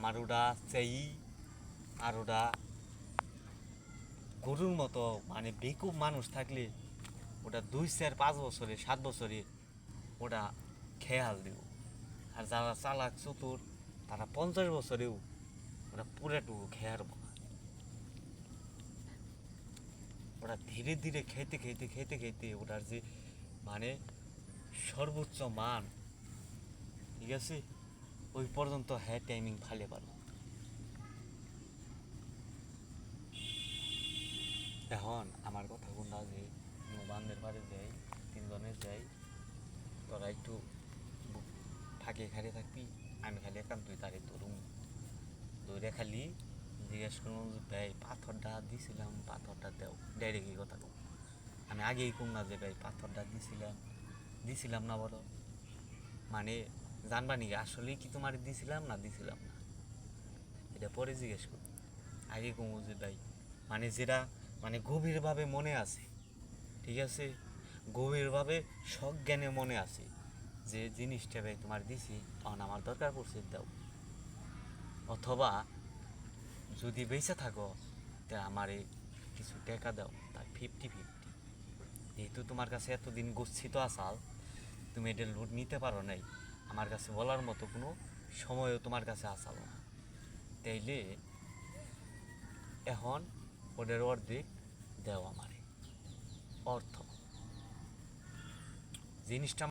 আমার ওটা চাই। আর ওটা গরুর মতো মানে বেকুব মানুষ থাকলে ওটা 2 4 5 বছরে 7 বছরে ওটা খেয়াল দিব। আর যারা চালাক চতুর তারা 50 বছরেও ওরা পুরাটুকু খেয়ার না। ওরা ধীরে ধীরে খেতে খেতে খেতে খেতে ওটার যে মানে সর্বোচ্চ মান, ঠিক আছে, ওই পর্যন্ত হ্যাঁ টাইমিং ফালে পারো। এখন আমার কথা কোনটা যে বান্ধের পারে যাই, 3 জনের যাই, তোরা একটু ফাঁকে খালি থাকবি, আমি খালি একান্তই তারে ধরুম, ধরে খালি জিজ্ঞেস করুন যে ভাই পাথরটা দিছিলাম, পাথরটা দেও, ডাইরেক্ট এই কথা কম। আমি আগেই কম না যে ভাই পাথরটা দিছিলাম, দিছিলাম না বলো, মানে জানবা নি আসলেই কি তোমার দিছিলাম না দিছিলাম না, এটা পরে জিজ্ঞেস করুন। আগে কমু যে ভাই মানে যেটা মানে গভীরভাবে মনে আছে, ঠিক আছে, গভীরভাবে সজ্ঞানে মনে আছে যে জিনিসটা ভাই তোমার দিছি, তখন আমার দরকার পড়ছে দাও। অথবা যদি বেঁচে থাকো তা আমারে কিছু টাকা দাও, তার 50-50। যেহেতু তোমার কাছে এতদিন গচ্ছিত আসাল, তুমি এটা লুট নিতে পারো নাই, আমার কাছে বলার মতো কোনো সময়ও তোমার কাছে আসাল না, তাইলে এখন ওদের অর্ধেক দেও আমারে অর্থ। জিনিসটা